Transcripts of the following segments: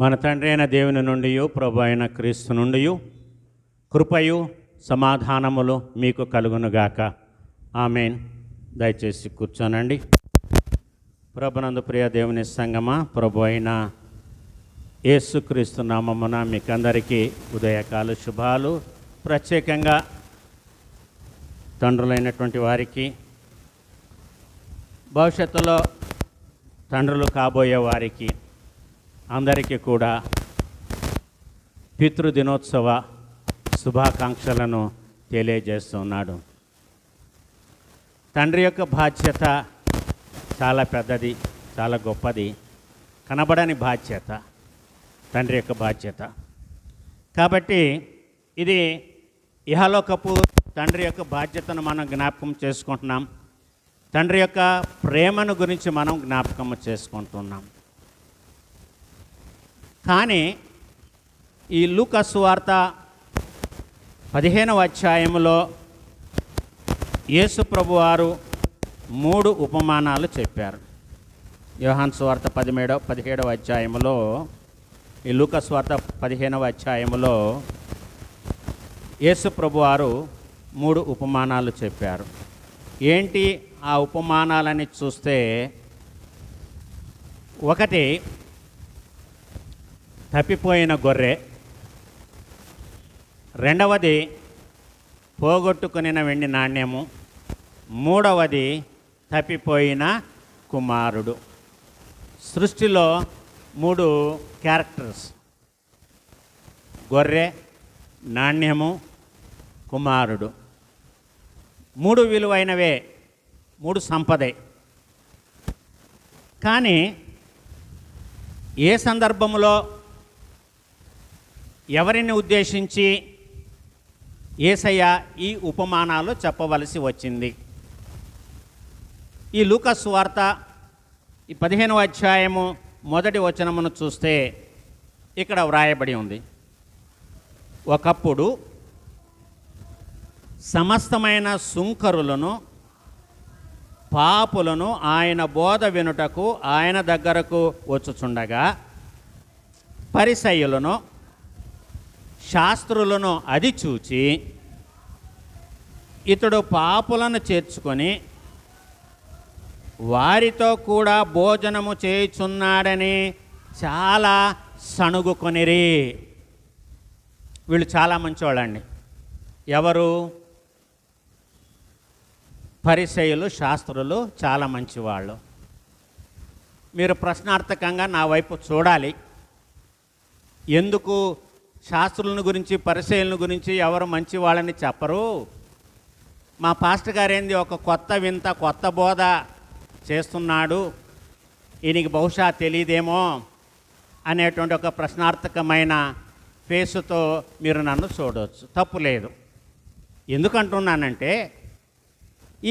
మన తండ్రి అయిన దేవుని నుండి ప్రభు అయిన క్రీస్తు నుండి కృపయు సమాధానములు మీకు కలుగునుగాక. ఆమెన్. దయచేసి కూర్చోనండి. ప్రభునందు ప్రియ దేవుని సంగమా, ప్రభు అయిన యేసుక్రీస్తు నామమున మీకందరికీ ఉదయకాల శుభాలు. ప్రత్యేకంగా తండ్రులైనటువంటి వారికి, భవిష్యత్తులో తండ్రులు కాబోయే వారికి అందరికీ కూడా పితృదినోత్సవ శుభాకాంక్షలను తెలియజేస్తున్నాడు. తండ్రి యొక్క బాధ్యత చాలా పెద్దది, చాలా గొప్పది. కనబడని బాధ్యత తండ్రి యొక్క బాధ్యత. కాబట్టి ఇది ఇహలోకపు తండ్రి యొక్క బాధ్యతను మనం జ్ఞాపకం చేసుకుంటున్నాం. తండ్రి యొక్క ప్రేమను గురించి మనం జ్ఞాపకం చేసుకుంటున్నాం. కానీ ఈ లూకా సువార్త 15వ అధ్యాయంలో యేసు ప్రభువారు 3 ఉపమానాలు చెప్పారు. యోహాను సువార్త 17వ అధ్యాయంలో, ఈ లూకా సువార్త 15వ అధ్యాయంలో యేసు ప్రభువారు 3 ఉపమానాలు చెప్పారు. ఏంటి ఆ ఉపమానాలని చూస్తే, ఒకటి తప్పిపోయిన గొర్రె, రెండవది పోగొట్టుకునిన వెండి నాణ్యము, మూడవది తప్పిపోయిన కుమారుడు. సృష్టిలో 3 క్యారెక్టర్స్: గొర్రె, నాణ్యము, కుమారుడు. 3 విలువైనవే, 3 సంపదే. కానీ ఏ సందర్భంలో ఎవరిని ఉద్దేశించి యేసయ్య ఈ ఉపమానాలు చెప్పవలసి వచ్చింది? ఈ లూకా సువార్త ఈ 15వ అధ్యాయము 1వ వచనమును చూస్తే ఇక్కడ వ్రాయబడి ఉంది: ఒకప్పుడు సమస్తమైన సుంకరులను, పాపులను ఆయన బోధ వినుటకు ఆయన దగ్గరకు వచ్చుచుండగా, పరిసయ్యులను, శాస్త్రులను అది చూచి, ఇతడు పాపులను చేర్చుకొని వారితో కూడా భోజనము చేయుచున్నాడని చాలా సణుగుకొనిరి. వీళ్ళు చాలా మంచివాళ్ళండి. ఎవరు? పరిసయ్యులు, శాస్త్రులు చాలా మంచివాళ్ళు. మీరు ప్రశ్నార్థకంగా నా వైపు చూడాలి. ఎందుకు శాస్త్రులను గురించి, పరిసయ్యులను గురించి ఎవరు మంచి వాళ్ళని చెప్పరు? మా పాస్టర్ గారేంది ఒక కొత్త వింత, కొత్త బోధ చేస్తున్నాడు, ఈయనకి బహుశా తెలియదేమో అనేటువంటి ఒక ప్రశ్నార్థకమైన ఫేసుతో మీరు నన్ను చూడవచ్చు. తప్పు లేదు. ఎందుకంటున్నానంటే,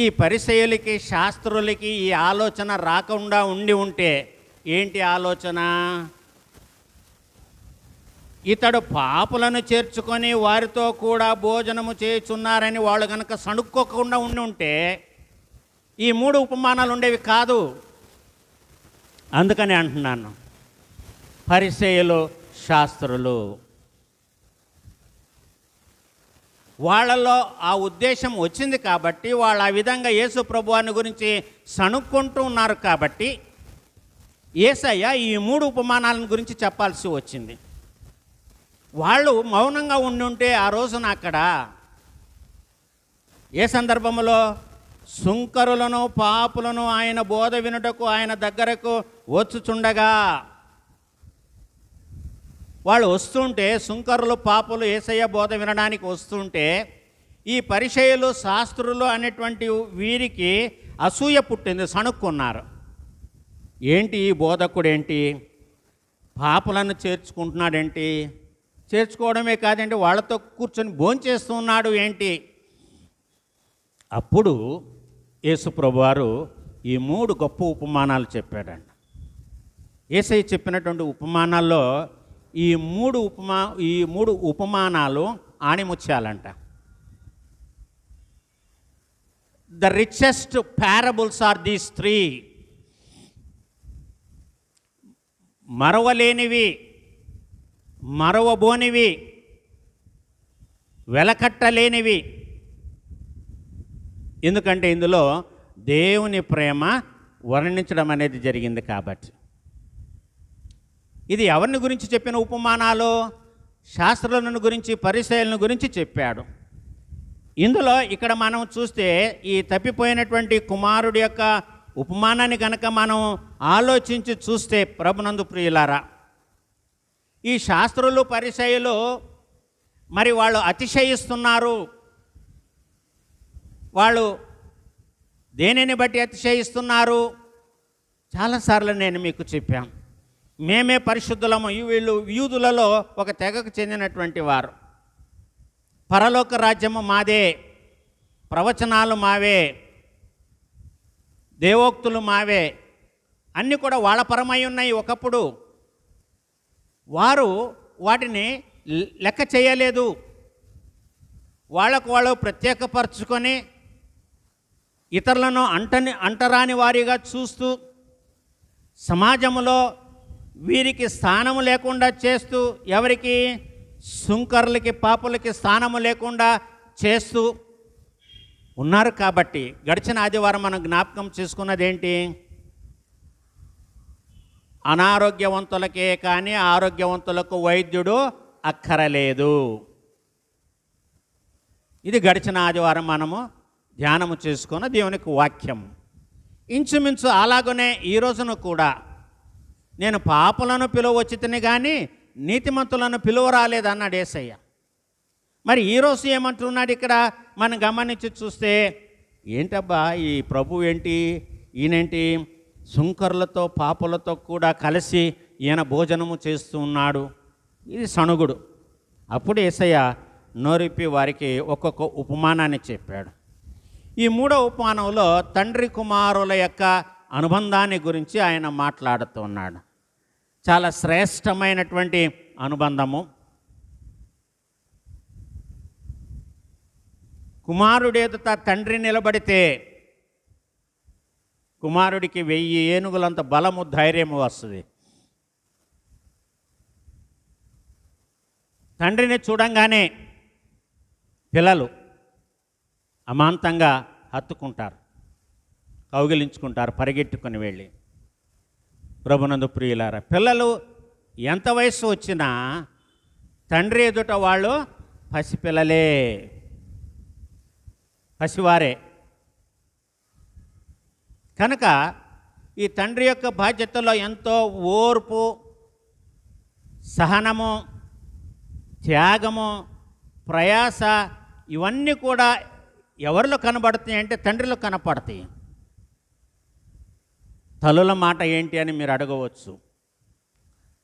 ఈ పరిసయ్యులకి, శాస్త్రులకి ఈ ఆలోచన రాకుండా ఉంటే ఏంటి ఆలోచన? ఇతడు పాపులను చేర్చుకొని వారితో కూడా భోజనము చేయుచున్నారని వాళ్ళు కనుక సణుక్కోకుండా ఉంటే ఈ 3 ఉపమానాలు ఉండేవి కాదు. అందుకని అంటున్నాను, పరిసయ్యులు, శాస్త్రులు, వాళ్ళలో ఆ ఉద్దేశం వచ్చింది కాబట్టి, వాళ్ళు ఆ విధంగా యేసు ప్రభువాని గురించి సణుక్కుంటూ ఉన్నారు కాబట్టి యేసయ్య ఈ 3 ఉపమానాలను గురించి చెప్పాల్సి వచ్చింది. వాళ్ళు మౌనంగా ఉండుంటే ఆ రోజున అక్కడ ఏ సందర్భంలో సుంకరులను, పాపులను ఆయన బోధ వినుటకు ఆయన దగ్గరకు వచ్చుచుండగా, వాళ్ళు వస్తుంటే, సుంకరులు, పాపులు యేసయ్య బోధ వినడానికి వస్తుంటే, ఈ పరిసయ్యులు, శాస్త్రులు అనేటువంటి వీరికి అసూయ పుట్టింది, సణుక్కున్నారు. ఏంటి ఈ బోధకుడేంటి పాపులను చేర్చుకుంటున్నాడేంటి? చేర్చుకోవడమే కాదండి, వాళ్ళతో కూర్చొని భోంచేస్తున్నాడు ఏంటి? అప్పుడు యేసు ప్రభువారు ఈ 3 గొప్ప ఉపమానాలు చెప్పాడండి. యేసయ్య చెప్పినటువంటి ఉపమానాల్లో ఈ 3 ఉపమానాలు ఆణిముత్యాలంట. The richest parables are these 3. మరవలేనివి మరవబోనివి, వెలకట్టలేనివి. ఎందుకంటే ఇందులో దేవుని ప్రేమ వర్ణించడం అనేది జరిగింది కాబట్టి. ఇది ఎవరిని గురించి చెప్పిన ఉపమానాలు? శాస్త్రులను గురించి, పరిసయ్యులను గురించి చెప్పాడు. ఇందులో ఇక్కడ మనం చూస్తే ఈ తప్పిపోయినటువంటి కుమారుడి యొక్క ఉపమానాన్ని కనుక మనం ఆలోచించి చూస్తే, ప్రభునందు ప్రియులారా, ఈ శాస్త్రులు, పరిసయ్యులు మరి వాళ్ళు అతిశయిస్తున్నారు. వాళ్ళు దేనిని బట్టి అతిశయిస్తున్నారు? చాలాసార్లు నేను మీకు చెప్పాను, మేమే పరిశుద్ధులము. వీళ్ళు యూదులలో ఒక తెగకు చెందినటువంటి వారు. పరలోక రాజ్యము మాదే, ప్రవచనాలు మావే, దేవోక్తులు మావే, అన్నీ కూడా వాళ్ళ పరమై ఉన్నాయి. ఒకప్పుడు వారు వాటిని లెక్క చేయలేదు. వాళ్ళకు వాళ్ళు ప్రత్యేకపరచుకొని ఇతరులను అంటరాని వారిగా చూస్తూ, సమాజంలో వీరికి స్థానము లేకుండా చేస్తూ, ఎవరికి? సుంకరులకి, పాపులకి స్థానము లేకుండా చేస్తూ ఉన్నారు. కాబట్టి గడిచిన ఆదివారం మనం జ్ఞాపకం చేసుకున్నదేంటి? అనారోగ్యవంతులకే కానీ ఆరోగ్యవంతులకు వైద్యుడు అక్కరలేదు. ఇది గడిచిన ఆదివారం మనము ధ్యానము చేసుకున్న దేవునికి వాక్యం. ఇంచుమించు అలాగనే ఈ రోజున కూడా నేను పాపులను పిలువచ్చితిని కానీ నీతిమంతులను పిలువరాలేదన్నాడు యేసయ్య. మరి ఈరోజు ఏమంటున్నాడు ఇక్కడ మనం గమనించి చూస్తే, ఏంటబ్బా ఈ ప్రభు ఏంటి, ఈయనేంటి సుంకరులతో పాపులతో కూడా కలిసి ఈయన భోజనము చేస్తూ ఉన్నాడు? ఇది సణుగుడు. అప్పుడు యేసయ్య నోరిప్పి వారికి ఒక్కొక్క ఉపమానాన్ని చెప్పాడు. ఈ మూడో ఉపమానంలో తండ్రి కుమారుల యొక్క అనుబంధాన్ని గురించి ఆయన మాట్లాడుతూ ఉన్నాడు. చాలా శ్రేష్టమైనటువంటి అనుబంధము. కుమారుడు ఎదుట తండ్రి నిలబడితే కుమారుడికి 1000 ఏనుగులంత బలము, ధైర్యము వస్తుంది. తండ్రిని చూడంగానే పిల్లలు అమాంతంగా హత్తుకుంటారు, కౌగిలించుకుంటారు, పరిగెట్టుకుని వెళ్ళి. ప్రభునందు ప్రియులారా, పిల్లలు ఎంత వయసు వచ్చినా తండ్రి ఎదుట వాళ్ళు పసిపిల్లలే, పసివారే. కనుక ఈ తండ్రి యొక్క బాధ్యతలో ఎంతో ఓర్పు, సహనము, త్యాగము, ప్రయాస ఇవన్నీ కూడా ఎవరిలో కనబడుతాయి అంటే తండ్రిలో కనపడతాయి. తల్లుల మాట ఏంటి అని మీరు అడగవచ్చు.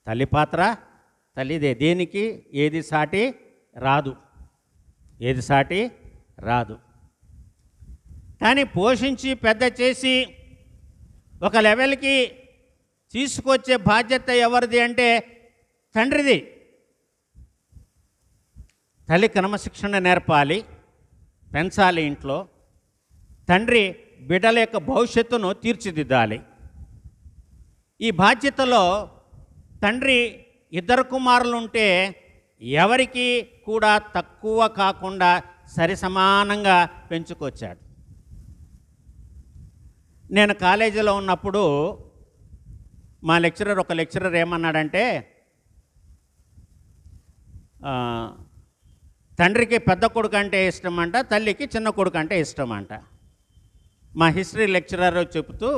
తల్లి పాత్ర తల్లిదే, దేనికి ఏది సాటి రాదు, ఏది సాటి రాదు. కానీ పోషించి పెద్ద చేసి ఒక లెవెల్కి తీసుకొచ్చే బాధ్యత ఎవరిది అంటే తండ్రిది. తల్లి క్రమశిక్షణ నేర్పాలి, పెంచాలి ఇంట్లో. తండ్రి బిడ్డల యొక్క భవిష్యత్తును తీర్చిదిద్దాలి. ఈ బాధ్యతలో తండ్రి 2 కుమారులు ఉంటే ఎవరికి కూడా తక్కువ కాకుండా సరి సమానంగా పెంచుకొచ్చాడు. నేను కాలేజీలో ఉన్నప్పుడు మా ఒక లెక్చరర్ ఏమన్నాడంటే, తండ్రికి పెద్ద కొడుకు అంటే ఇష్టమంట, తల్లికి చిన్న కొడుకు అంటే ఇష్టమంట. మా హిస్టరీ లెక్చరర్ చెబుతూ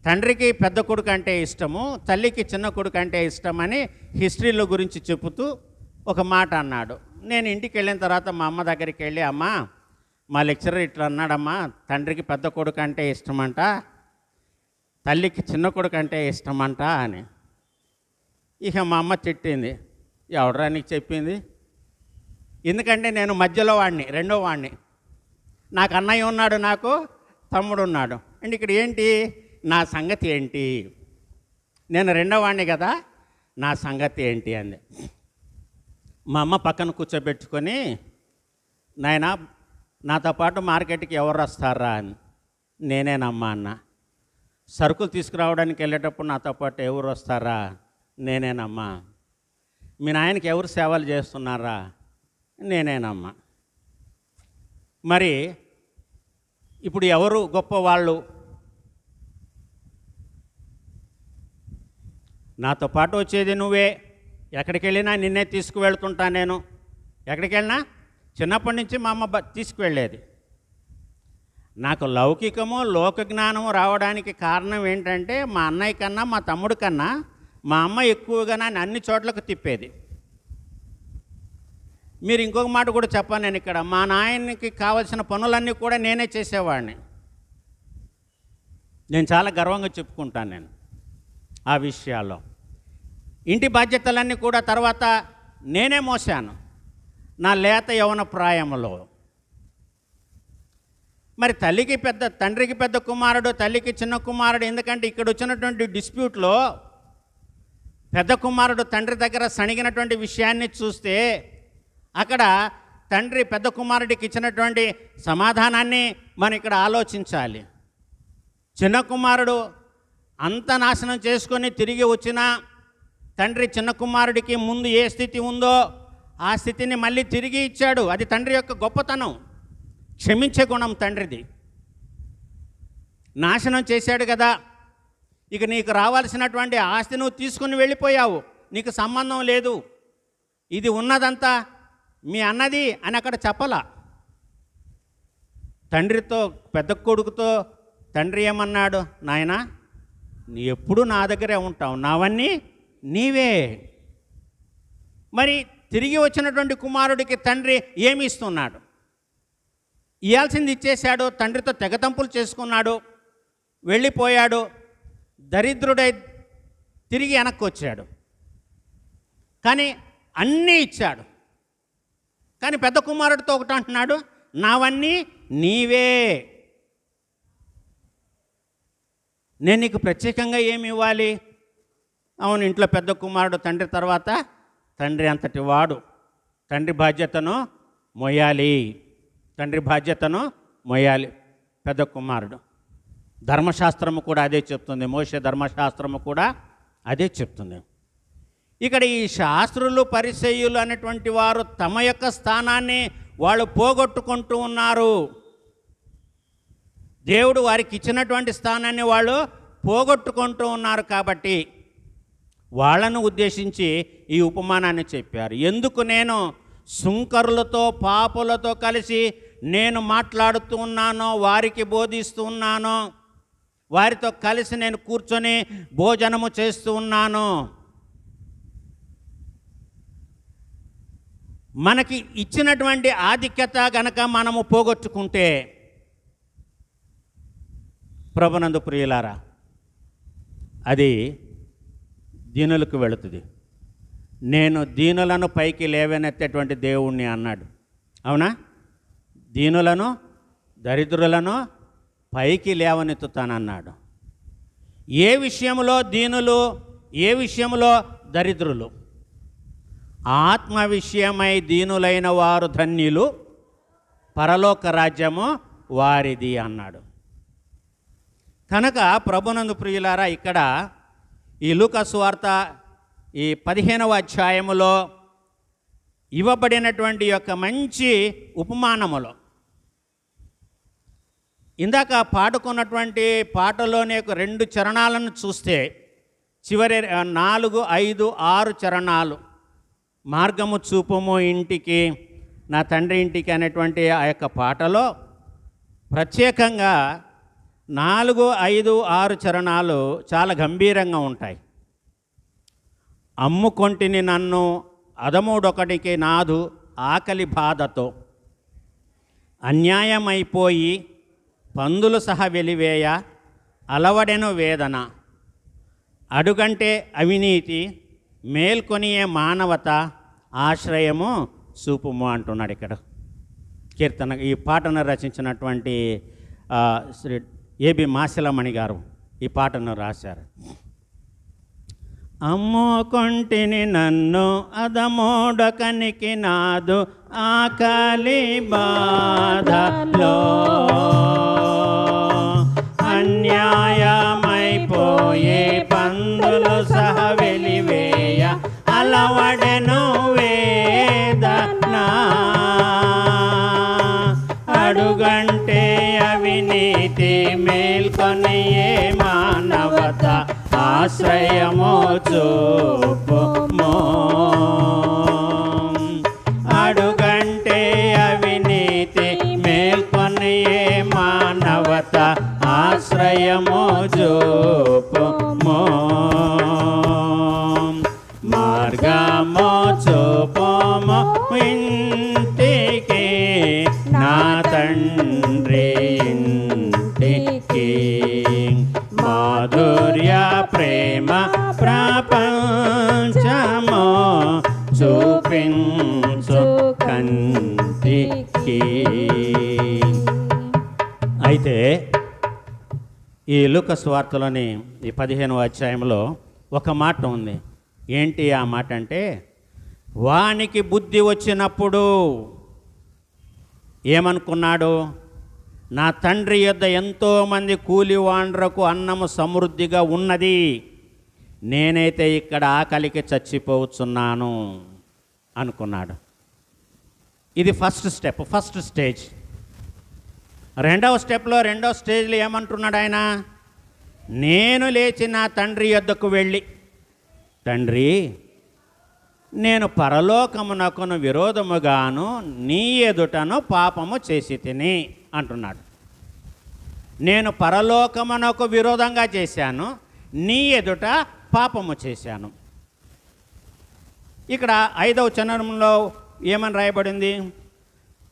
తండ్రికి పెద్ద కొడుకు అంటే ఇష్టము, తల్లికి చిన్న కొడుకు అంటే ఇష్టమని హిస్టరీలో గురించి చెబుతూ ఒక మాట అన్నాడు. నేను ఇంటికి వెళ్ళిన తర్వాత మా అమ్మ దగ్గరికి వెళ్ళి, అమ్మ మా లెక్చరర్ ఇట్లా అన్నాడమ్మా, తండ్రికి పెద్ద కొడుకు అంటే ఇష్టమంట, తల్లికి చిన్న కొడుకు అంటే ఇష్టమంట అని. ఇక మా అమ్మ తిట్టింది, ఎవడరా నీకు చెప్పింది? ఎందుకంటే నేను మధ్యలో వాడిని, రెండో వాడిని. నాకు అన్నయ్య ఉన్నాడు, నాకు తమ్ముడు ఉన్నాడు. అండ్ ఇక్కడ ఏంటి నా సంగతి ఏంటి? నేను రెండో వాడిని కదా, నా సంగతి ఏంటి అంది. మా అమ్మ పక్కన కూర్చోబెట్టుకొని, నాయనా నాతో పాటు మార్కెట్కి ఎవరు వస్తారా అని. నేనేనమ్మా అన్న. సరుకులు తీసుకురావడానికి వెళ్ళేటప్పుడు నాతో పాటు ఎవరు వస్తారా? నేనేనమ్మా. మీ నాయనకి ఎవరు సేవలు చేస్తున్నారా? నేనేనమ్మా. మరి ఇప్పుడు ఎవరు గొప్పవాళ్ళు? నాతో పాటు వచ్చేది నువ్వే. ఎక్కడికి వెళ్ళినా నిన్నే తీసుకువెళ్తుంటా. నేను ఎక్కడికి వెళ్ళినా చిన్నప్పటి నుంచి మా అమ్మ తీసుకువెళ్ళేది. నాకు లౌకికము లోక జ్ఞానము రావడానికి కారణం ఏంటంటే మా అన్నయ్య కన్నా మా తమ్ముడు కన్నా మా అమ్మ ఎక్కువగా నన్ను అన్ని చోట్లకు తిప్పేది. మీరు ఇంకొక మాట కూడా చెప్పాను నేను ఇక్కడ, మా నాయనకి కావలసిన పనులన్నీ కూడా నేనే చేసేవాడిని. నేను చాలా గర్వంగా చెప్పుకుంటాను నేను ఆ విషయాల్లో. ఇంటి బాధ్యతలన్నీ కూడా తర్వాత నేనే మోసాను నా లేత యవన ప్రాయంలో. మరి తండ్రికి పెద్ద కుమారుడు, తల్లికి చిన్న కుమారుడు. ఎందుకంటే ఇక్కడ వచ్చినటువంటి డిస్ప్యూట్లో పెద్ద కుమారుడు తండ్రి దగ్గర సణిగినటువంటి విషయాన్ని చూస్తే అక్కడ తండ్రి పెద్ద కుమారుడికి ఇచ్చినటువంటి సమాధానాన్ని మనం ఇక్కడ ఆలోచించాలి. చిన్న కుమారుడు అంత నాశనం చేసుకొని తిరిగి వచ్చిన తండ్రి చిన్న కుమారుడికి ముందు ఏ స్థితి ఉందో ఆ స్థితిని మళ్ళీ తిరిగి ఇచ్చాడు. అది తండ్రి యొక్క గొప్పతనం, క్షమించే గుణం తండ్రిది. నాశనం చేశాడు కదా, ఇక నీకు రావాల్సినటువంటి ఆస్తి నువ్వు తీసుకుని వెళ్ళిపోయావు, నీకు సంబంధం లేదు, ఇది ఉన్నదంతా మీ అన్నది అని అక్కడ చెప్పలా. తండ్రితో పెద్ద కొడుకుతో తండ్రి ఏమన్నాడు? నాయనా, నీ ఎప్పుడు నా దగ్గరే ఉంటావు, నావన్నీ నీవే. మరి తిరిగి వచ్చినటువంటి కుమారుడికి తండ్రి ఏమి ఇస్తున్నాడు? ఇవ్వాల్సింది ఇచ్చేశాడు. తండ్రితో తెగతంపులు చేసుకున్నాడు, వెళ్ళిపోయాడు, దరిద్రుడై తిరిగి వెనక్కి వచ్చాడు. కానీ అన్నీ ఇచ్చాడు. కానీ పెద్ద కుమారుడితో ఒకటి అంటున్నాడు, నావన్నీ నీవే, నేను నీకు ప్రత్యేకంగా ఏమి ఇవ్వాలి? అవును, ఇంట్లో పెద్ద కుమారుడు తండ్రి తర్వాత తండ్రి అంతటి వాడు, తండ్రి బాధ్యతను మొయ్యాలి పెద్ద కుమారుడు. ధర్మశాస్త్రము కూడా అదే చెప్తుంది, మోషే ధర్మశాస్త్రము కూడా అదే చెప్తుంది. ఇక్కడ ఈ శాస్త్రులు పరిసయ్యులు అనేటువంటి వారు తమ యొక్క స్థానాన్ని వాళ్ళు పోగొట్టుకుంటూ ఉన్నారు. దేవుడు వారికి ఇచ్చినటువంటి స్థానాన్ని వాళ్ళు పోగొట్టుకుంటూ ఉన్నారు. కాబట్టి వాళ్ళను ఉద్దేశించి ఈ ఉపమానాన్ని చెప్పారు. ఎందుకు నేను సుంకరులతో పాపులతో కలిసి నేను మాట్లాడుతూ ఉన్నానో, వారికి బోధిస్తూ ఉన్నానో, వారితో కలిసి నేను కూర్చొని భోజనము చేస్తూ ఉన్నాను. మనకి ఇచ్చినటువంటి ఆధిక్యత గనక మనము పోగొట్టుకుంటే, ప్రభునందు ప్రియులారా, అది దీనులకు వెళుతుంది. నేను దీనులను పైకి లేవనెత్తేటువంటి దేవుణ్ణి అన్నాడు. అవునా? దీనులను దరిద్రులను పైకి లేవనెత్తుతానన్నాడు. ఏ విషయంలో దీనులు, ఏ విషయంలో దరిద్రులు? ఆత్మ విషయమై దీనులైన వారు ధన్యులు, పరలోక రాజ్యము వారిది అన్నాడు. కనుక ప్రభునందు ప్రియులారా, ఇక్కడ ఈ లూకా సువార్త ఈ 15వ అధ్యాయములో ఇవ్వబడినటువంటి యొక్క మంచి ఉపమానములో ఇందాక పాడుకున్నటువంటి పాటలోని యొక్క 2 చరణాలను చూస్తే చివరి 4, 5, 6 చరణాలు, మార్గము చూపుము ఇంటికి, నా తండ్రి ఇంటికి అనేటువంటి ఆ యొక్క పాటలో ప్రత్యేకంగా 4, 5, 6 చరణాలు చాలా గంభీరంగా ఉంటాయి. అమ్ముకొంటిని నన్ను అదముడొకటికి నాదు ఆకలి బాధతో, అన్యాయమైపోయి పందులు సహా వెలివేయ అలవడెను వేదన, అడుగంటే అవినీతి మేల్కొనియే మానవత ఆశ్రయము చూపుము అంటున్నాడు ఇక్కడ కీర్తన. ఈ పాటను రచించినటువంటి శ్రీ ఏబి మాసిలమణి గారు ఈ పాటను రాశారు. అమ్ముకొంటిని నన్ను అదమోడకనికి నాదు ఆకలి బాధలో, అన్యాయమైపోయే పందులు సహ వెలివేయ అలవడే పుట్టెను వేదన, అడుగంటే అవినీతి మేల్కొని ఏ మానవత ఆశ్రయము చూపుము. అడుగంటే అవినీతి మేల్కొని ఏ మానవత ఆశ్రయము చూపుము. మార్గము చూపుము ఇంటికి, నా తండ్రి ఇంటికి. మాధుర్య ప్రేమ ప్రపంచము చూపించు కంటికి. అయితే ఈ లూకా సువార్తలోని ఈ 15వ అధ్యాయంలో ఒక మాట ఉంది. ఏంటి ఆ మాట అంటే, వానికి బుద్ధి వచ్చినప్పుడు ఏమనుకున్నాడు? నా తండ్రి యొద్ద ఎంతోమంది కూలివాండ్రకు అన్నము సమృద్ధిగా ఉన్నది, నేనైతే ఇక్కడ ఆకలికి చచ్చిపోతున్నాను అనుకున్నాడు. ఇది ఫస్ట్ స్టేజ్. రెండవ స్టేజ్లో ఏమంటున్నాడు ఆయన? నేను లేచి నా తండ్రి యొద్దకు వెళ్ళి, తండ్రి, నేను పరలోకమునకును విరోధముగాను నీ ఎదుటను పాపము చేసి తిని అంటున్నాడు. నేను పరలోకమునకు విరోధంగా చేశాను, నీ ఎదుట పాపము చేశాను. ఇక్కడ 5వ చరణంలో ఏమని రాయబడింది?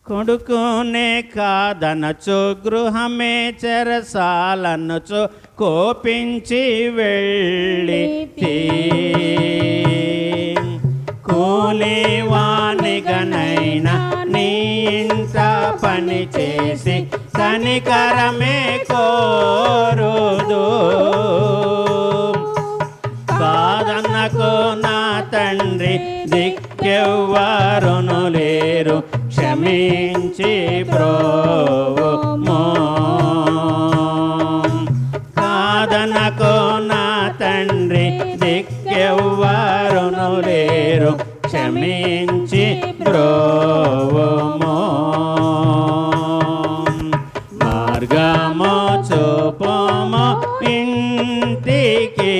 కొడుకునే కాదనచు గృహమే చెరసాలనచు కోపించి వెళ్ళి కూలివానిగనైనా నీ ఇంట పని చేసి కనికరమే కోరుదు. కాదన్నకు నా తండ్రి దిక్కెవ్వరును లేరు, క్షమించి బ్రోవుము. కాదన్నకు నా తండ్రి దిక్కెవ్వరును లేరు, క్షమించి బ్రోవుము. మార్గము చూపుము ఇంటికి,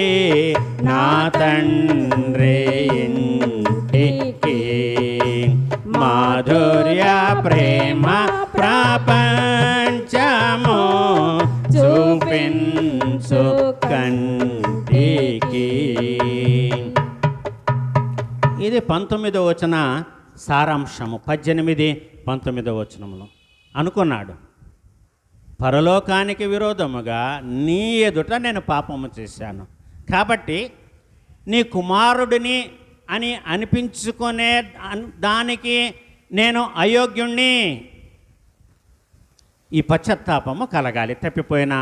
నా తండ్రి ఇంటికి. మాధుర్య ప్రేమ ప్రపంచము చూపించు కంటికి. ఇది 19వ వచన సారాంశము. 18, 19వ వచనంలో అనుకున్నాడు, పరలోకానికి విరోధముగా నీ ఎదుట నేను పాపము చేశాను, కాబట్టి నీ కుమారుడిని అని అనిపించుకునే దానికి నేను అయోగ్యుణ్ణి. ఈ పశ్చాత్తాపము కలగాలి. తప్పిపోయిన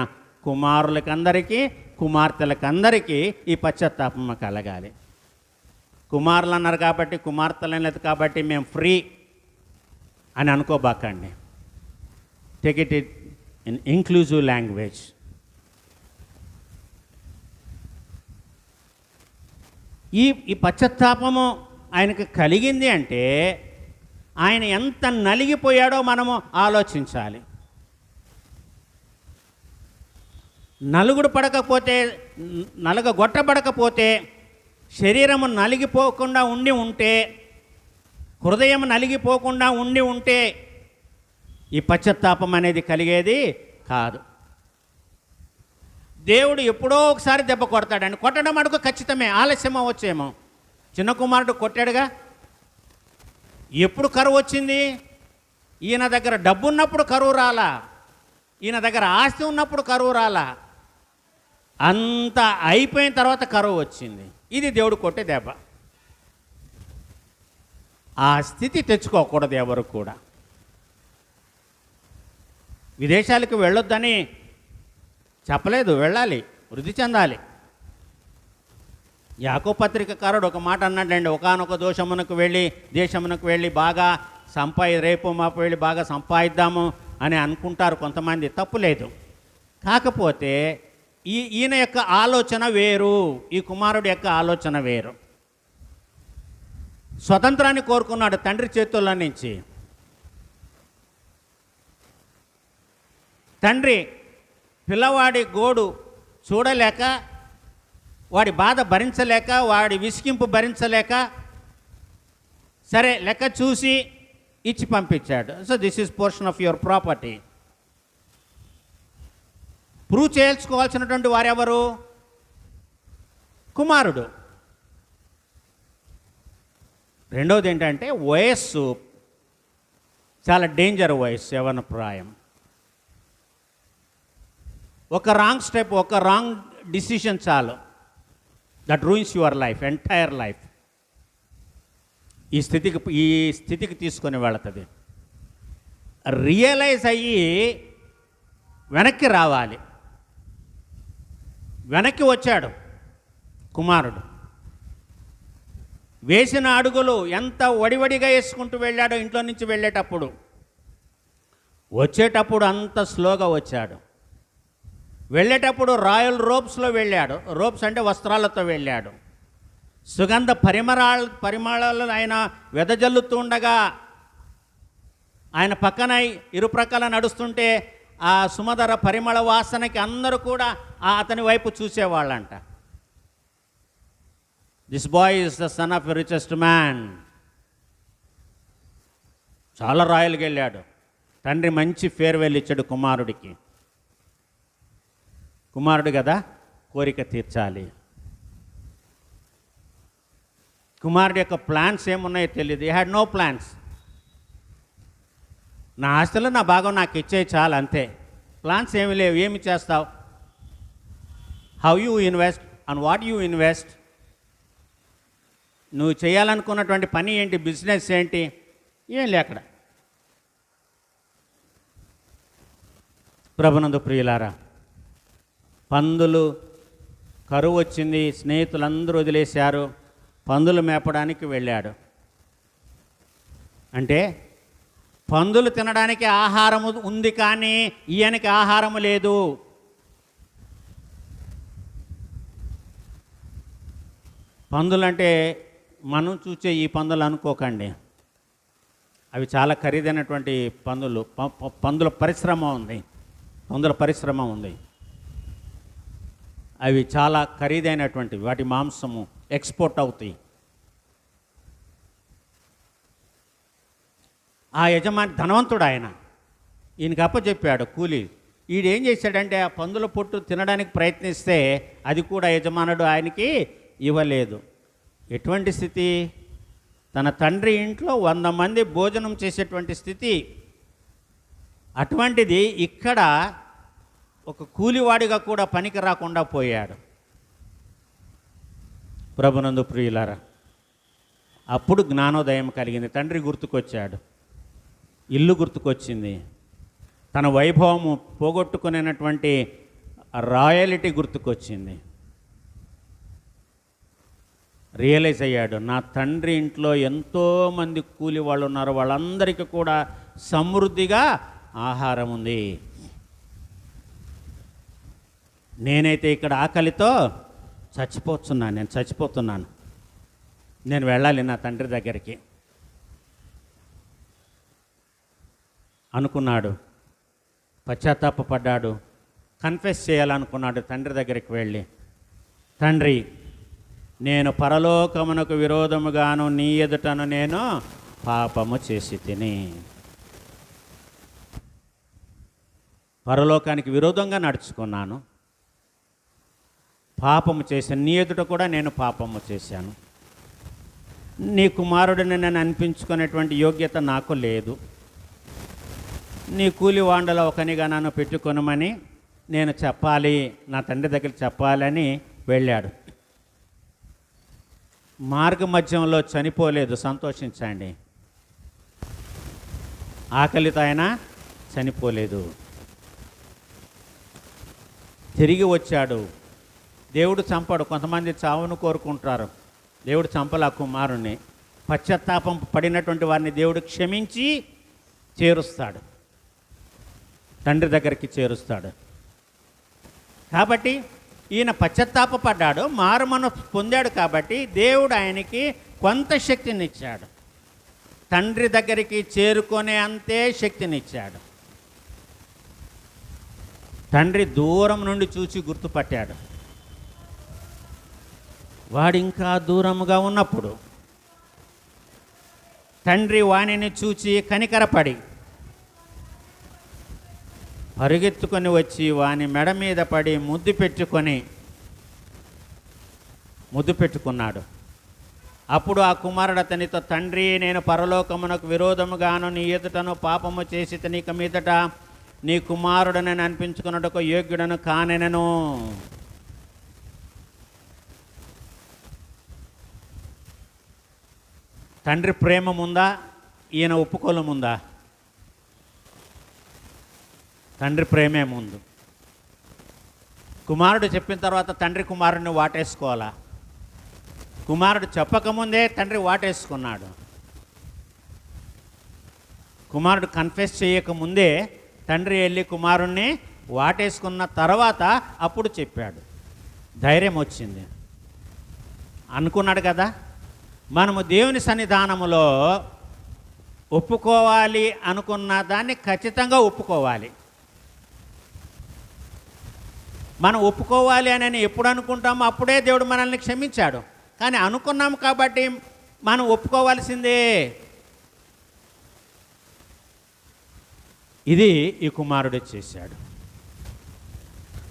కుమారులకందరికీ కుమార్తెలకందరికీ ఈ పశ్చాత్తాపము కలగాలి. కుమారులు అన్నారు కాబట్టి, కుమార్తెలు లేదు కాబట్టి మేము ఫ్రీ అని అనుకోబాకండి. Take it in inclusive language. ఈ పశ్చాత్తాపము ఆయనకు కలిగింది అంటే ఆయన ఎంత నలిగిపోయాడో మనము ఆలోచించాలి. నలగొట్టబడకపోతే, శరీరము నలిగిపోకుండా ఉంటే, హృదయం నలిగిపోకుండా ఉంటే ఈ పశ్చాత్తాపం అనేది కలిగేది కాదు. దేవుడు ఎప్పుడో ఒకసారి దెబ్బ కొడతాడండి. కొట్టడం అడుగు ఖచ్చితమే, ఆలస్యం అవ్వచ్చేమో. చిన్న కుమారుడు కొట్టాడుగా. ఎప్పుడు కరువు వచ్చింది? ఈయన దగ్గర డబ్బు ఉన్నప్పుడు కరువు రాలా, ఈయన దగ్గర ఆస్తి ఉన్నప్పుడు కరువు రాలా, అంత అయిపోయిన తర్వాత కరువు వచ్చింది. ఇది దేవుడు కొట్టే దెబ్బ. ఆ స్థితి తెచ్చుకోకూడదు ఎవరు కూడా. విదేశాలకు వెళ్ళొద్దని చెప్పలేదు, వెళ్ళాలి, వృద్ధి చెందాలి. యాకోబు పత్రికకారుడు ఒక మాట అన్నాడండి, ఒకానొక దేశమునకు వెళ్ళి బాగా రేపు మాపు వెళ్ళి బాగా సంపాదిద్దాము అని అనుకుంటారు కొంతమంది, తప్పులేదు. కాకపోతే ఈయన యొక్క ఆలోచన వేరు, ఈ కుమారుడు యొక్క ఆలోచన వేరు. స్వతంత్రాన్ని కోరుకున్నాడు తండ్రి చేతుల్లో నుంచి. తండ్రి పిల్లవాడి గోడు చూడలేక, వాడి బాధ భరించలేక, వాడి విసిగింపు భరించలేక, సరే లెక్క చూసి ఇచ్చి పంపించాడు. So this is portion of your property. Prove చేయించుకోవాల్సినటువంటి వారెవరు? కుమారుడు. రెండవది ఏంటంటే వయస్సు చాలా డేంజర్ వయస్సు, యవ్వన ప్రాయం. ఒక రాంగ్ స్టెప్, ఒక రాంగ్ డిసిషన్ చాలు, that ruins your life, entire life. ఈ స్థితికి తీసుకొని వెళుతుంది. రియలైజ్ అయ్యి వెనక్కి రావాలి. వెనక్కి వచ్చాడు కుమారుడు. వేసిన అడుగులు ఎంత వడివడిగా వేసుకుంటూ వెళ్ళాడో ఇంట్లో నుంచి వెళ్ళేటప్పుడు, వచ్చేటప్పుడు అంత స్లోగా వచ్చాడు. వెళ్ళేటప్పుడు రాయల్ రోబ్స్లో వెళ్ళాడు. రోబ్స్ అంటే వస్త్రాలతో వెళ్ళాడు. సుగంధ పరిమళాలు ఆయన వెదజల్లుతూ ఉండగా, ఆయన పక్కన ఇరుప్రక్కల నడుస్తుంటే ఆ సుమధుర పరిమళ వాసనకి అందరూ కూడా అతని వైపు చూసేవాళ్ళంట. This boy is the son of richest man. చాలా రాయల్గా వెళ్ళాడు. తండ్రి మంచి ఫేర్వెల్ ఇచ్చాడు కుమారుడికి. కుమారుడు కదా, కోరిక తీర్చాలి. కుమారుడు యొక్క ప్లాన్స్ ఏమున్నాయో తెలియదు. ఈ హ్యాడ్ నో ప్లాన్స్. నా ఆస్తులు, నా భాగం నాకు ఇచ్చేయి చాలు, అంతే. ప్లాన్స్ ఏమి లేవు. ఏమి చేస్తావు? How you invest, on what you invest, నువ్వు చేయాలనుకున్నటువంటి పని ఏంటి, బిజినెస్ ఏంటి, ఏం లే అక్కడ. ప్రభునందు ప్రియులారా, పందులు కరువు వచ్చింది, స్నేహితులందరూ వదిలేశారు, పందులు మేపడానికి వెళ్ళాడు. అంటే పందులు తినడానికి ఆహారము ఉంది, కానీ ఈయనకి ఆహారము లేదు. పందులంటే మనం చూసే ఈ పందులు అనుకోకండి. అవి చాలా ఖరీదైనటువంటి పందులు. పందుల పరిశ్రమ ఉంది. పందుల పరిశ్రమ ఉంది. అవి చాలా ఖరీదైనటువంటివి. వాటి మాంసము ఎక్స్పోర్ట్ అవుతాయి. ఆ యజమాని ధనవంతుడు, ఆయన ఈయనకి అప్పచెప్పాడు కూలీ. ఈడేం చేశాడంటే ఆ పందుల పొట్టు తినడానికి ప్రయత్నిస్తే అది కూడా యజమానుడు ఆయనకి ఇవ్వలేదు. ఎటువంటి స్థితి? తన తండ్రి ఇంట్లో 100 మంది భోజనం చేసేటువంటి స్థితి. అటువంటిది ఇక్కడ ఒక కూలివాడిగా కూడా పనికి రాకుండా పోయాడు. ప్రభునందు ప్రియులారా, అప్పుడు జ్ఞానోదయం కలిగింది. తండ్రి గుర్తుకొచ్చాడు, ఇల్లు గుర్తుకొచ్చింది, తన వైభవము పోగొట్టుకునేటువంటి రాయలిటీ గుర్తుకొచ్చింది. రియలైజ్ అయ్యాడు, నా తండ్రి ఇంట్లో ఎంతోమంది కూలి వాళ్ళు ఉన్నారు, వాళ్ళందరికీ కూడా సమృద్ధిగా ఆహారం ఉంది. నేనైతే ఇక్కడ ఆకలితో నేను చచ్చిపోతున్నాను. నేను వెళ్ళాలి నా తండ్రి దగ్గరికి అనుకున్నాడు. పశ్చాత్తాపపడ్డాడు. కన్ఫెస్ చేయాలనుకున్నాడు తండ్రి దగ్గరికి వెళ్ళి, తండ్రి, నేను పరలోకమునకు విరోధముగాను నీ ఎదుటను నేను పాపము చేసి తిని, పరలోకానికి విరోధంగా నడుచుకున్నాను, పాపము చేశాను, నీ ఎదుట కూడా నేను పాపము చేశాను. నీ కుమారుడిని నేను అనిపించుకునేటువంటి యోగ్యత నాకు లేదు. నీ కూలి వాండలో ఒకనిగా నన్ను పెట్టుకొనమని నేను చెప్పాలి, నా తండ్రి దగ్గర చెప్పాలని వెళ్ళాడు. మార్గ మధ్యంలో చనిపోలేదు, సంతోషించండి. ఆకలితో ఆయన చనిపోలేదు, తిరిగి వచ్చాడు. దేవుడు చంపాడు. కొంతమంది చావును కోరుకుంటారు, దేవుడు చంపలే ఆ కుమారుణ్ణి. పశ్చాత్తాపం పడినటువంటి వారిని దేవుడు క్షమించి చేరుస్తాడు, తండ్రి దగ్గరికి చేరుస్తాడు. కాబట్టి ఈయన పశ్చాత్తాపడ్డాడు, మారు మనసు పొందాడు కాబట్టి దేవుడు ఆయనకి కొంత శక్తినిచ్చాడు. తండ్రి దగ్గరికి చేరుకునే అంతే శక్తినిచ్చాడు. తండ్రి దూరం నుండి చూసి గుర్తుపట్టాడు. వాడు ఇంకా దూరముగా ఉన్నప్పుడు తండ్రి వాణిని చూచి కనికరపడి పరుగెత్తుకొని వచ్చి వాని మెడ మీద పడి ముద్దు పెట్టుకున్నాడు. అప్పుడు ఆ కుమారుడు అతనితో, తండ్రి, నేను పరలోకమునకు విరోధముగాను నీ ఎదుటను పాపము చేసి ఇక మీదట నీ కుమారుడనని అనిపించుకున్నటకు యోగ్యుడను కానెనను. తండ్రి ప్రేమ ముందా, ఈయన ఒప్పుకోలు ముందా? తండ్రి ప్రేమే ముందు. కుమారుడు చెప్పిన తర్వాత తండ్రి కుమారుడిని వాటేసుకోవాలా? కుమారుడు చెప్పకముందే తండ్రి వాటేసుకున్నాడు. కుమారుడు కన్ఫెస్ చేయకముందే తండ్రి వెళ్ళి కుమారుణ్ణి వాటేసుకున్న తర్వాత అప్పుడు చెప్పాడు. ధైర్యం వచ్చింది. అనుకున్నాడు కదా, మనము దేవుని సన్నిధానములో ఒప్పుకోవాలి అనుకున్న దాన్ని ఖచ్చితంగా ఒప్పుకోవాలి. మనం ఒప్పుకోవాలి అని ఎప్పుడు అనుకుంటామో అప్పుడే దేవుడు మనల్ని క్షమించాడు. కానీ అనుకున్నాము కాబట్టి మనం ఒప్పుకోవాల్సిందే. ఇది ఈ కుమారుడు చేశాడు.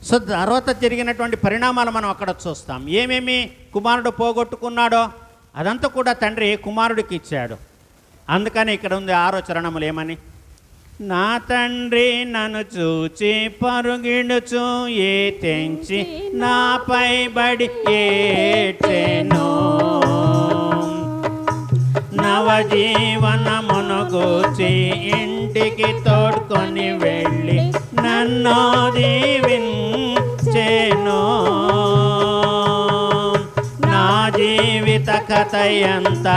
సో తర్వాత జరిగినటువంటి పరిణామాలు మనం అక్కడ చూస్తాం. ఏమేమి కుమారుడు పోగొట్టుకున్నాడో అదంతా కూడా తండ్రి కుమారుడికి ఇచ్చాడు. అందుకని ఇక్కడ ఉంది 6వ చరణములు ఏమని, నా తండ్రి నన్ను చూచి పరుగిడుచు ఏ తెంచి నాపై బడి ఏడ్చెను, నవజీవనమును గూర్చి ఇంటికి తోడ్కొని వెళ్ళి నన్ను దీవించెను. నా జీవిత కథయంత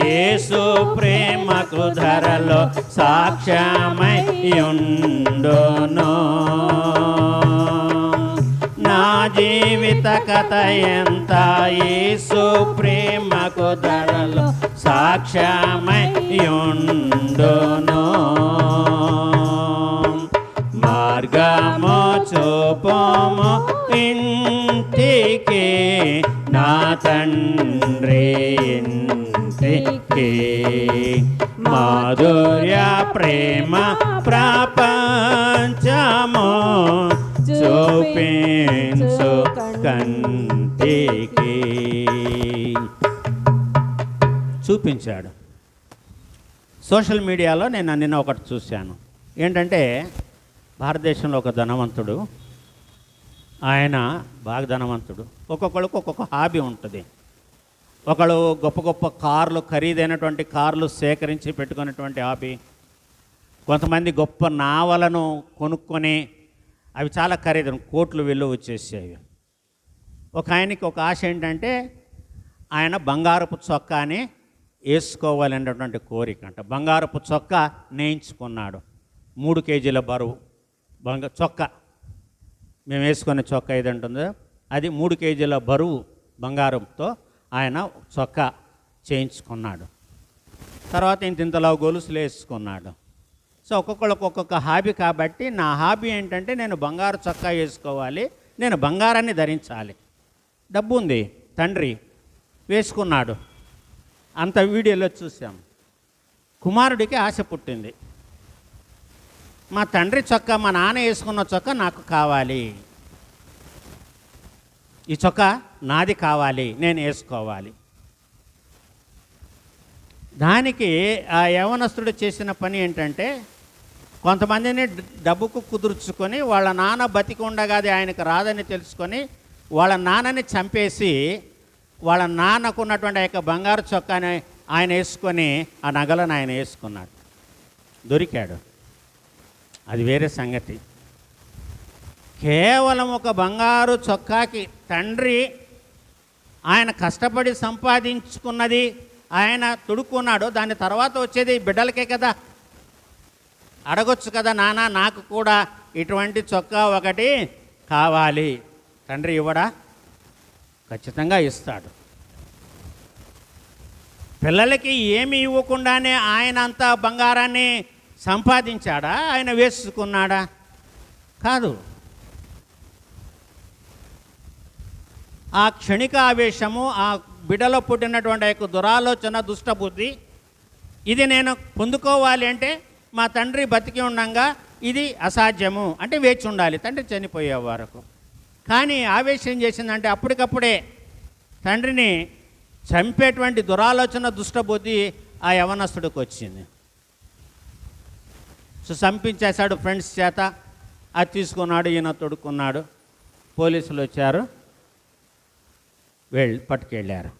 యేసు ప్రేమకు ధరలో సాక్ష్యమై ఉండును. నా జీవిత కథయంత యేసు ప్రేమకు ధరలో సాక్ష్యమై ఉండును. మార్గము చూపుము ఇంటికి, నా తండ్రి ఇంటికి, మాధుర్య ప్రేమ ప్రపంచము చూపించు కంటికి. చూపించాడు. సోషల్ మీడియాలో నేను నిన్న ఒకటి చూశాను. ఏంటంటే భారతదేశంలో ఒక ధనవంతుడు, ఆయన బాగా ధనవంతుడు. ఒక్కొక్కరికి ఒక్కొక్క హాబీ ఉంటుంది. ఒకళ్ళు గొప్ప గొప్ప కార్లు, ఖరీదైనటువంటి కార్లు సేకరించి పెట్టుకున్నటువంటి హాబీ. కొంతమంది గొప్ప నావలను కొనుక్కొని అవి చాలా ఖరీదైన కోట్లు విలువ వచ్చేసేవి. ఒక ఆయనకి ఒక ఆశ ఏంటంటే ఆయన బంగారపు చొక్కాని వేసుకోవాలనేటువంటి కోరిక అంట. బంగారపు చొక్కా నేయించుకున్నాడు. 3 కేజీల బరువు చొక్కా, మేము వేసుకునే చొక్కా ఏది ఉంటుందో అది 3 కేజీల బరువు బంగారంతో ఆయన చొక్కా చేయించుకున్నాడు. తర్వాత ఇంతలో గొలుసులు వేసుకున్నాడు. సో ఒక్కొక్కళ్ళకి ఒక్కొక్క హాబీ కాబట్టి నా హాబీ ఏంటంటే నేను బంగారు చొక్కా వేసుకోవాలి, నేను బంగారాన్ని ధరించాలి. డబ్బు ఉంది, తండ్రి వేసుకున్నాడు. అంత వీడియోలో చూసాం. కుమారుడికి ఆశ పుట్టింది, మా తండ్రి చొక్కా, మా నాన్న వేసుకున్న చొక్కా నాకు కావాలి, ఈ చొక్కా నాది కావాలి, నేను వేసుకోవాలి. దానికి ఆ యవనస్తుడు చేసిన పని ఏంటంటే కొంతమందిని డబ్బుకు కుదుర్చుకొని వాళ్ళ నాన్న బతికి ఉండగా అది ఆయనకు రాదని తెలుసుకొని వాళ్ళ నాన్నని చంపేసి వాళ్ళ నాన్నకు ఉన్నటువంటి ఆ యొక్క బంగారు చొక్కాని ఆయన వేసుకొని ఆ నగలను ఆయన వేసుకున్నాడు. దొరికాడు, అది వేరే సంగతి. కేవలం ఒక బంగారు చొక్కాకి తండ్రి ఆయన కష్టపడి సంపాదించుకున్నది ఆయన తుడుక్కున్నాడు. దాని తర్వాత వచ్చేది బిడ్డలకే కదా. అడగొచ్చు కదా, నాన్న నాకు కూడా ఇటువంటి చొక్కా ఒకటి కావాలి. తండ్రి ఇవ్వడా? ఖచ్చితంగా ఇస్తాడు. పిల్లలకి ఏమి ఇవ్వకుండానే ఆయన అంతా బంగారాన్ని సంపాదించాడా? ఆయన వేసుకున్నాడా? కాదు. ఆ క్షణిక ఆవేశము, ఆ బిడ్డలో పుట్టినటువంటి యొక్క దురాలోచన, దుష్టబుద్ధి, ఇది నేను పొందుకోవాలి అంటే మా తండ్రి బతికి ఉండగా ఇది అసాధ్యము అంటే వేచి ఉండాలి తండ్రి చనిపోయే వరకు. కానీ ఆవేశం చేసిందంటే అప్పటికప్పుడే తండ్రిని చంపేటువంటి దురాలోచన, దుష్టబుద్ధి ఆ యవనస్తుడికి వచ్చింది. సో చంపించేశాడు ఫ్రెండ్స్ చేత. అది తీసుకున్నాడు, ఈయన తొడుక్కున్నాడు. పోలీసులు వచ్చారు, పట్టుకెళ్ళారు.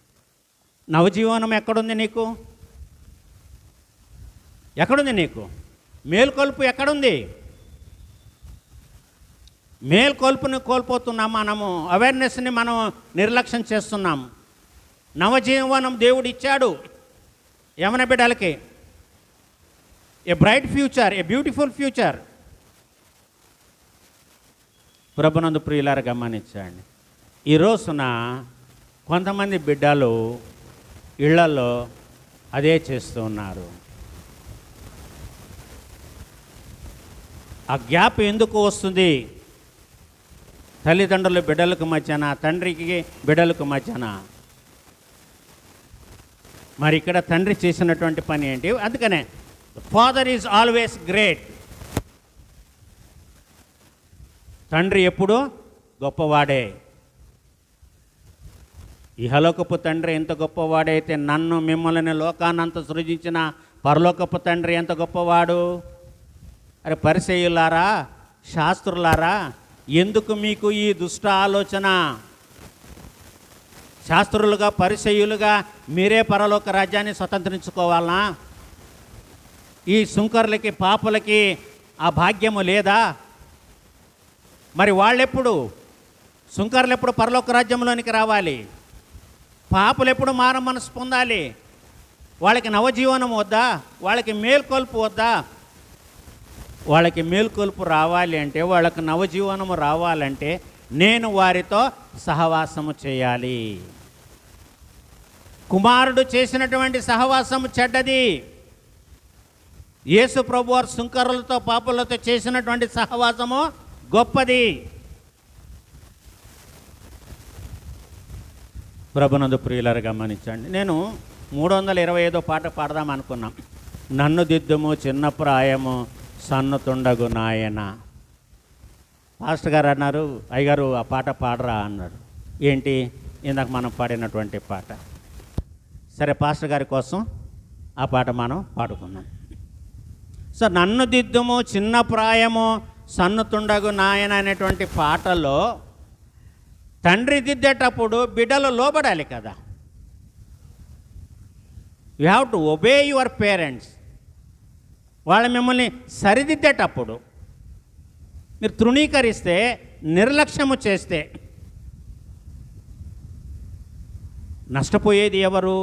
నవజీవనం ఎక్కడుంది నీకు? ఎక్కడుంది నీకు? మేల్కొల్పు ఎక్కడుంది? మేల్కొల్పుని కోల్పోతున్నాం మనము. అవేర్నెస్ని మనం నిర్లక్ష్యం చేస్తున్నాం. నవజీవనం దేవుడు ఇచ్చాడు యవన బిడ్డలకి. A bright future, a beautiful future. ప్రభునందు ప్రియులారా గమనించండి. ఈ రోజున కొంతమంది బిడ్డలు ఇళ్లలో అదే చేస్తూ ఉన్నారు. ఆ గ్యాప్ ఎందుకు వస్తుంది? తల్లిదండ్రులు బిడ్డలకు మధ్యన, తండ్రికి బిడ్డలకు మధ్యన. మరి ఇక్కడ తండ్రి చేసినటువంటి పని ఏంటి? అందుకనే ఫాదర్ ఈజ్ ఆల్వేస్ గ్రేట్. తండ్రి ఎప్పుడు గొప్పవాడే. ఇహలోకపు తండ్రి ఎంత గొప్పవాడైతే నన్ను మిమ్మల్ని లోకాన్నంత సృజించిన పరలోకపు తండ్రి ఎంత గొప్పవాడు. అరే పరిసయ్యులారా, శాస్త్రులారా, ఎందుకు మీకు ఈ దుష్ట ఆలోచన? శాస్త్రులుగా, పరిసయ్యులుగా మీరే పరలోక రాజ్యాన్ని స్వతంత్రించుకోవాలనా? ఈ సుంకర్లకి, పాపులకి ఆ భాగ్యము లేదా? మరి వాళ్ళెప్పుడు, సుంకర్లు ఎప్పుడు పరలోక రాజ్యంలోనికి రావాలి? పాపులు ఎప్పుడు మార మనసు పొందాలి? వాళ్ళకి నవజీవనం వద్దా? వాళ్ళకి మేల్కొల్పు వద్దా? వాళ్ళకి మేల్కొల్పు రావాలి అంటే, వాళ్ళకి నవజీవనము రావాలంటే నేను వారితో సహవాసము చేయాలి. కుమారుడు చేసినటువంటి సహవాసము చెడ్డది. యేసు ప్రభువారు సుంకరులతో, పాపులతో చేసినటువంటి సహవాసము గొప్పది. ప్రభునందు ప్రియులారా గమనించండి. నేను 325 పాట పాడదాం అనుకున్నాం. నన్ను దిద్దుము చిన్న ప్రాయము సన్నుతుండగు నాయన. పాస్టర్ గారు అన్నారు, అయ్యగారు ఆ పాట పాడరా అన్నాడు. ఏంటి? ఇందాక మనం పాడినటువంటి పాట. సరే, పాస్టర్ గారి కోసం ఆ పాట మనం పాడుకున్నాం. సో నన్ను దిద్దుము చిన్న ప్రాయము సన్నుతుండగు నాయన అనేటువంటి పాటలో తండ్రి దిద్దేటప్పుడు బిడ్డలు లోబడాలి కదా. You have to obey your parents. వాళ్ళు మిమ్మల్ని సరిదిద్దేటప్పుడు మీరు తృణీకరిస్తే, నిర్లక్ష్యము చేస్తే నష్టపోయేది ఎవరు?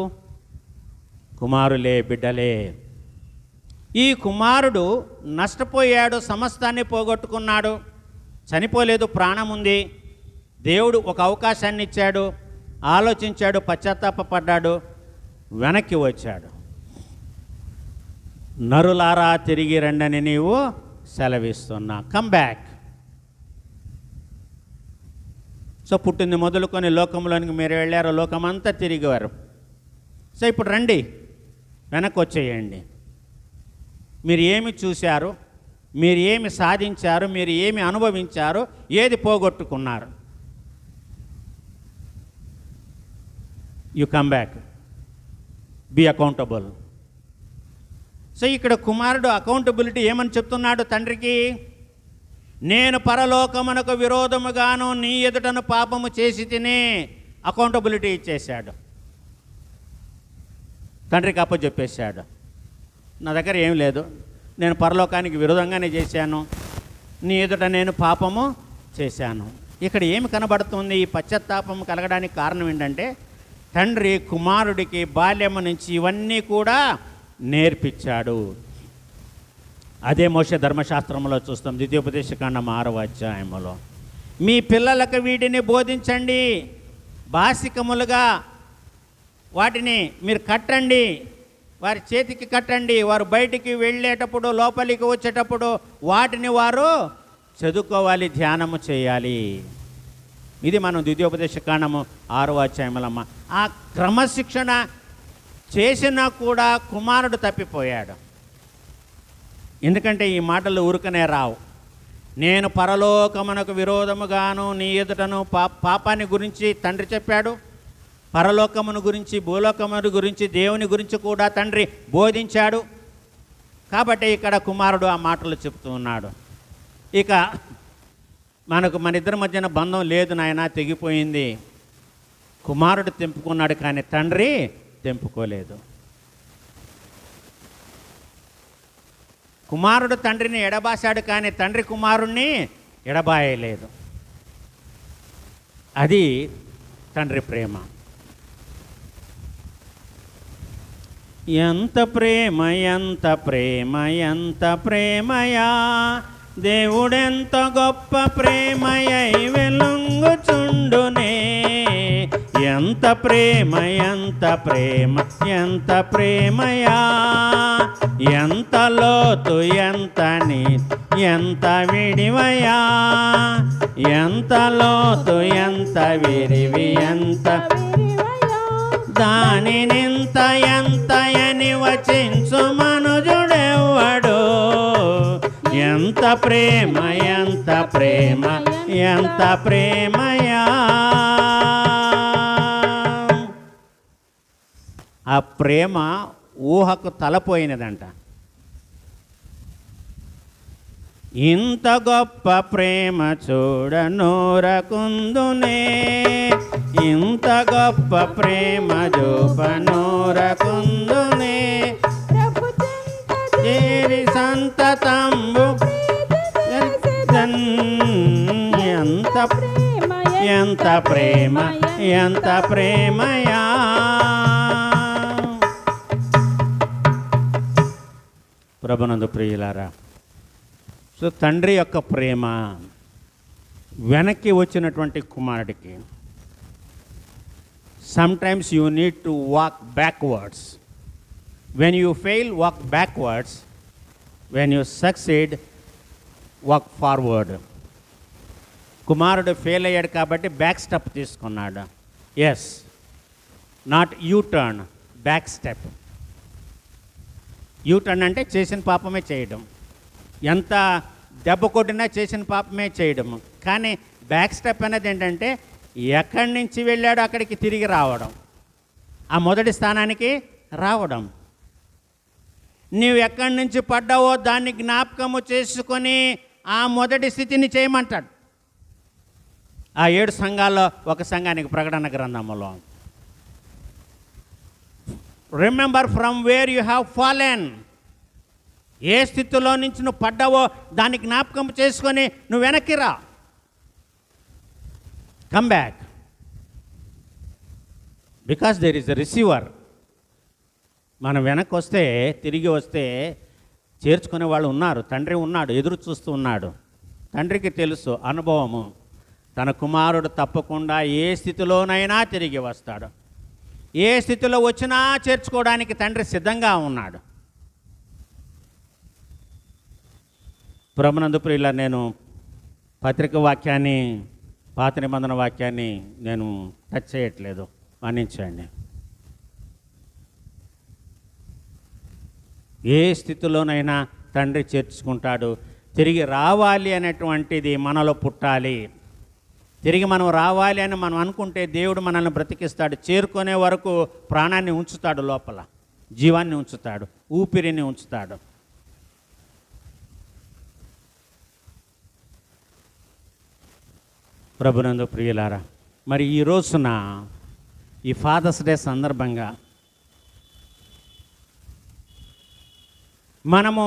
కుమారులే, బిడ్డలే. ఈ కుమారుడు నష్టపోయాడు, సమస్తాన్ని పోగొట్టుకున్నాడు. చనిపోలేదు, ప్రాణం ఉంది. దేవుడు ఒక అవకాశాన్ని ఇచ్చాడు, ఆలోచించాడు, పశ్చాత్తాపపడ్డాడు, వెనక్కి వచ్చాడు. నరులారా తిరిగి రండని నీవు సెలవిస్తున్నా. Come back. సో పుట్టింది మొదలుకొని లోకంలోనికి మీరు వెళ్ళారు, లోకమంతా తిరిగారు. సో ఇప్పుడు రండి, వెనక్కి వచ్చేయండి. మీరు ఏమి చూశారు, మీరు ఏమి సాధించారు, మీరు ఏమి అనుభవించారు, ఏది పోగొట్టుకున్నారు? You come back, be accountable. So ఇక్కడ కుమారుడు అకౌంటబిలిటీ ఏమని చెప్తున్నాడు తండ్రికి? నేను పరలోకమునకు విరోధముగాను నీ ఎదుటను పాపము చేసి తిని. అకౌంటబిలిటీ ఇచ్చేశాడు, తండ్రికి అప్పచెప్పేశాడు. నా దగ్గర ఏం లేదు, నేను పరలోకానికి విరోధంగానే చేశాను, నీ ఎదుట నేను పాపము చేశాను. ఇక్కడ ఏమి కనబడుతుంది? ఈ పశ్చాత్తాపం కలగడానికి కారణం ఏంటంటే, తండ్రి కుమారుడికి బాల్యము నుంచి ఇవన్నీ కూడా నేర్పించాడు. అదే మోషే ధర్మశాస్త్రంలో చూస్తాం, ద్వితీయోపదేశకాండం 6వ అధ్యాయంలో. మీ పిల్లలకు వీటిని బోధించండి, బాసికములుగా వాటిని మీరు కట్టండి, వారి చేతికి కట్టండి. వారు బయటికి వెళ్ళేటప్పుడు, లోపలికి వచ్చేటప్పుడు వాటిని వారు చదువుకోవాలి, ధ్యానము చేయాలి. ఇది మనం ద్వితీయోపదేశ కాండము 6వ అధ్యాయములమ్మ. ఆ క్రమశిక్షణ చేసినా కూడా కుమారుడు తప్పిపోయాడు. ఎందుకంటే ఈ మాటలు ఊరికనే రావు. నేను పరలోకమునకు విరోధముగాను నీ ఎదుటను పాపాన్ని గురించి తండ్రి చెప్పాడు. పరలోకమును గురించి, భూలోకమును గురించి, దేవుని గురించి కూడా తండ్రి బోధించాడు. కాబట్టి ఇక్కడ కుమారుడు ఆ మాటలు చెప్తూ ఉన్నాడు. ఇక మన ఇద్దరి మధ్యన బంధం లేదు నాయన, తెగిపోయింది. కుమారుడు తెంపుకున్నాడు కానీ తండ్రి తెంపుకోలేదు. కుమారుడు తండ్రిని ఎడబాశాడు కానీ తండ్రి కుమారుణ్ణి ఎడబాయలేదు. అది తండ్రి ప్రేమ. ఎంత ప్రేమ, ఎంత ప్రేమ, ఎంత ప్రేమయా, దేవుడెంత గొప్ప ప్రేమయై వెలుంగుచుండునే. ఎంత ప్రేమ, ఎంత ప్రేమ, ఎంత ప్రేమయా, ఎంత లోతు, ఎంత నీతి, ఎంత విడివయా, ఎంత లోతు, ఎంత విరివి, ఎంత దానినింత ఎంతయని వచించు మనుజుడెవ్వడు. ఎంత ప్రేమ, ఎంత ప్రేమ, ఎంత ప్రేమయా. ఆ ప్రేమ ఊహకు తలపోయినదంట. ఇంత గొప్ప ప్రేమ చూడనూరకుందునే, ఇంత గొప్ప ప్రేమ చూపనూరకుందునే. చేరి సంతతంబు ఎంత ఎంత ప్రేమ, ఎంత ప్రేమయా. ప్రభునందు ప్రియులారా, సో తండ్రి యొక్క ప్రేమ వెనక్కి వచ్చినటువంటి కుమారుడికి sometimes you need to walk backwards. When you fail, walk backwards. When you succeed, walk forward. కుమారుడు ఫెయిల్ అయ్యాడు కాబట్టి బ్యాక్ స్టెప్ తీసుకున్నాడు. Yes, not U turn, back step. U turn అంటే చేసిన పాపమే చేయడం, ఎంత దెబ్బ కొట్టినా చేసిన పాపమే చేయడం. కానీ బ్యాక్ స్టెప్ అనేది ఏంటంటే ఎక్కడి నుంచి వెళ్ళాడో అక్కడికి తిరిగి రావడం, ఆ మొదటి స్థానానికి రావడం. నీవు ఎక్కడి నుంచి పడ్డావో దాన్ని జ్ఞాపకము చేసుకొని ఆ మొదటి స్థితిని చేయమంటాడు. ఆ 7 సంఘాల్లో ఒక సంఘానికి ప్రకటన గ్రంథములో, remember from where you have fallen. ఏ స్థితిలో నుంచి నువ్వు పడ్డావో దాన్ని జ్ఞాపకం చేసుకొని నువ్వు వెనక్కి రా. Come back, because there is a receiver. మనం వెనక్కి వస్తే, తిరిగి వస్తే చేర్చుకునే వాళ్ళు ఉన్నారు. తండ్రి ఉన్నాడు, ఎదురు చూస్తూ ఉన్నాడు. తండ్రికి తెలుసు, అనుభవము, తన కుమారుడు తప్పకుండా ఏ స్థితిలోనైనా తిరిగి వస్తాడు. ఏ స్థితిలో వచ్చినా చేర్చుకోవడానికి తండ్రి సిద్ధంగా ఉన్నాడు. ప్రభునందు ప్రియుల, నేను పత్రిక వాక్యాన్ని, పాత నిబంధన వాక్యాన్ని నేను టచ్ చేయట్లేదు, మన్నించండి. ఏ స్థితిలోనైనా తండ్రి చేర్చుకుంటాడు. తిరిగి రావాలి అనేటువంటిది మనలో పుట్టాలి. తిరిగి మనం రావాలి అని మనం అనుకుంటే దేవుడు మనల్ని బ్రతికిస్తాడు. చేరుకునే వరకు ప్రాణాన్ని ఉంచుతాడు, లోపల జీవాన్ని ఉంచుతాడు, ఊపిరిని ఉంచుతాడు. ప్రభునందు ప్రియులారా, మరి ఈ రోజున ఈ ఫాదర్స్ డే సందర్భంగా మనము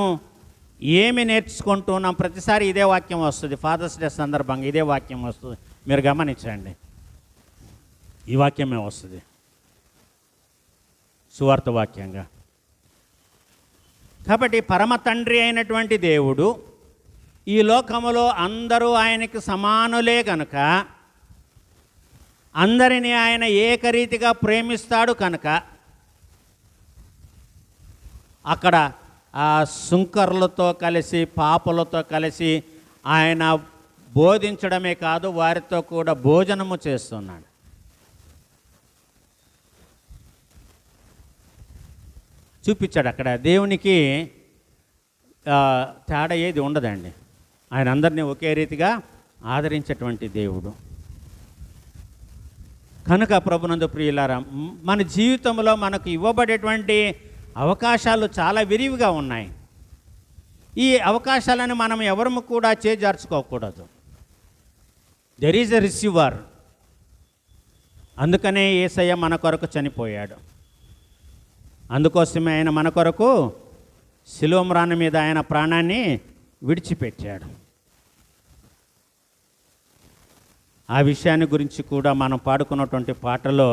ఏమి నేర్చుకుంటున్నాం? ప్రతిసారి ఇదే వాక్యం వస్తుంది. ఫాదర్స్ డే సందర్భంగా ఇదే వాక్యం వస్తుంది. మీరు గమనించండి, ఈ వాక్యమే వస్తుంది సువార్త వాక్యంగా. కాబట్టి పరమ తండ్రి అయినటువంటి దేవుడు ఈ లోకములో అందరూ ఆయనకి సమానులే కనుక, అందరినీ ఆయన ఏకరీతిగా ప్రేమిస్తాడు కనుక, అక్కడ ఆ సుంకరులతో కలిసి పాపులతో కలిసి ఆయన బోధించడమే కాదు, వారితో కూడా భోజనము చేస్తున్నాడు. చూపించాడు అక్కడ. దేవునికి తేడా ఏది ఉండదండి. ఆయన అందరినీ ఒకే రీతిగా ఆదరించేటువంటి దేవుడు కనుక ప్రభునందు ప్రియులారా, మన జీవితంలో మనకు ఇవ్వబడేటువంటి అవకాశాలు చాలా విరివిగా ఉన్నాయి. ఈ అవకాశాలను మనం ఎవరము కూడా చేజార్చుకోకూడదు. There is a receiver. అందుకనే యేసయ్య మన కొరకు చనిపోయాడు. అందుకోసమే ఆయన మన కొరకు శిలువ మ్రాను మీద ఆయన ప్రాణాన్ని విడిచిపెట్టాడు. ఆ విషయాన్ని గురించి కూడా మనం పాడుకున్నటువంటి పాటలో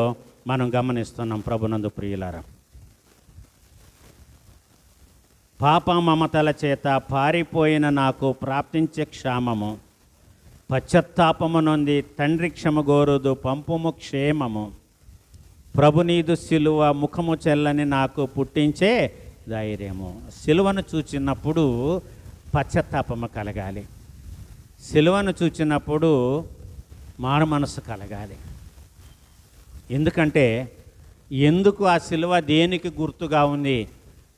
మనం గమనిస్తున్నాం ప్రభునందు ప్రియులారా. పాప మమతల చేత పారిపోయిన నాకు ప్రాప్తించే క్షామము, పశ్చత్తాపము నొంది తండ్రి క్షమగోరుదు పంపుము క్షేమము, ప్రభు నీదు సిలువ ముఖము చెల్లని నాకు పుట్టించే ధైర్యము. సిలువను చూచినప్పుడు పశ్చత్తాపము కలగాలి. సిలువను చూచినప్పుడు మారు మనసు కలగాలి. ఎందుకంటే ఎందుకు ఆ సిలువ దేనికి గుర్తుగా ఉంది?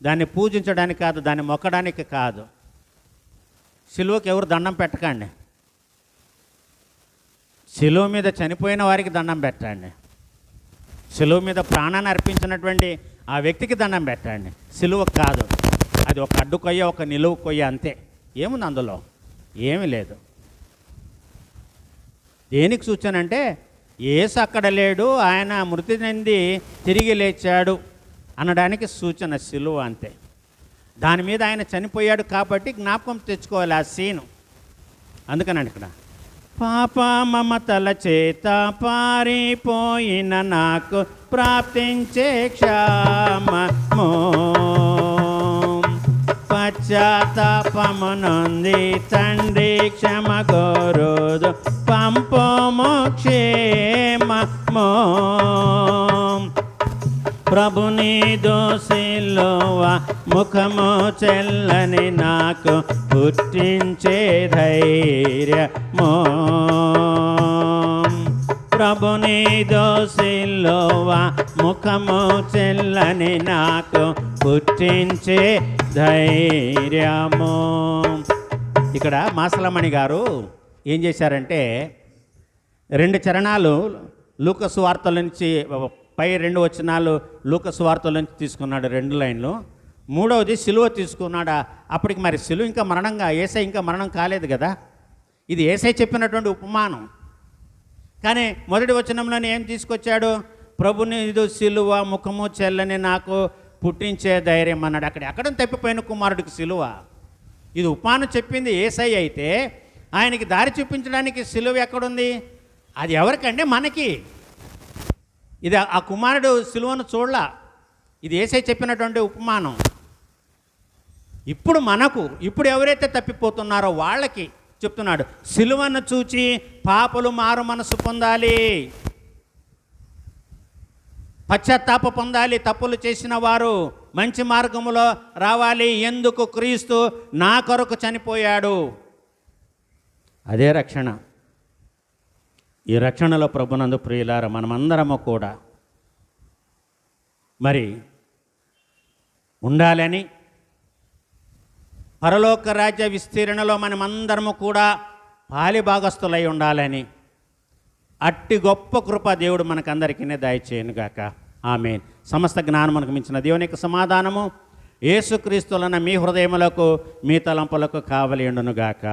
దాన్ని పూజించడానికి కాదు, దాన్ని మొక్కడానికి కాదు. సిలువకి ఎవరు దండం పెట్టకండి. సిలువ మీద చనిపోయిన వారికి దండం పెట్టండి. సిలువ మీద ప్రాణాన్ని అర్పించినటువంటి ఆ వ్యక్తికి దండం పెట్టండి. సిలువ కాదు. అది ఒక అడ్డు కొయ్య, ఒక నిలువు కొయ్య, అంతే. ఏముంది అందులో? ఏమీ లేదు. దేనికి సూచన అంటే యేసు అక్కడ లేడు, ఆయన మృతి చెంది తిరిగి లేచాడు అనడానికి సూచన సిలువ, అంతే. దాని మీద ఆయన చనిపోయాడు కాబట్టి జ్ఞాపకం తెచ్చుకోవాలి ఆ సీను. అందుకనండి ఇక్కడ పాప మమతల చేత పారిపోయిన నాకు ప్రాప్తించే క్షామము, పశ్చాత్తాపము నొంది తండ్రి క్షమగోరుదు పంపుము క్షేమము, ప్రభుని దోసిలువ ముఖము చెల్లని నాకు పుట్టించే ధైర్యము, ప్రభుని దోసిలువ ముఖము చెల్లని నాకు పుట్టించే ధైర్యము. ఇక్కడ మాసలమణి గారు ఏం చేశారంటే 2 చరణాలు లూకాసు వార్తల నుంచి, పై 2 వచనాలు లూకాసు వార్తల నుంచి తీసుకున్నాడు, 2 లైన్లు. 3వది సిలువ తీసుకున్నాడు. అప్పటికి మరి సిలువ ఇంకా మరణంగా, యేసయ్య ఇంకా మరణం కాలేదు కదా. ఇది యేసయ్య చెప్పినటువంటి ఉపమానం. కానీ మొదటి వచనంలోనే ఏం తీసుకొచ్చాడు? ప్రభుని ఇది సిలువ ముఖము చెల్లని నాకు పుట్టించే ధైర్యం అన్నాడు. ఎక్కడ తప్పిపోయిన కుమారుడికి సిలువ. ఇది ఉపమానం చెప్పింది యేసయ్య అయితే ఆయనకి దారి చూపించడానికి సిలువ ఎక్కడుంది? అది ఎవరికంటే మనకి. ఇది ఆ కుమారుడు సిలువను చూడలా. ఇది యేసయ్య చెప్పినటువంటి ఉపమానం. ఇప్పుడు ఎవరైతే తప్పిపోతున్నారో వాళ్ళకి చెప్తున్నాడు. సిలువను చూచి పాపలు మారు మనసు పొందాలి, పశ్చాత్తాప పొందాలి. తప్పులు చేసిన వారు మంచి మార్గములో రావాలి. ఎందుకు? క్రీస్తు నా కొరకు చనిపోయాడు. అదే రక్షణ. ఈ రక్షణలో ప్రభునందు ప్రియులారా, మనమందరము కూడా మరి ఉండాలని, పరలోక రాజ్య విస్తీర్ణలో మనమందరము కూడా పాలిభాగస్తులై ఉండాలని అట్టి గొప్ప కృప దేవుడు మనకందరికీ దయచేయనుగాక. ఆమేన్. సమస్త జ్ఞానం మనకు మించిన దేవుని యొక్క సమాధానము యేసుక్రీస్తులన్న మీ హృదయములకు మీ తలంపులకు కావలి ఉండునుగాక.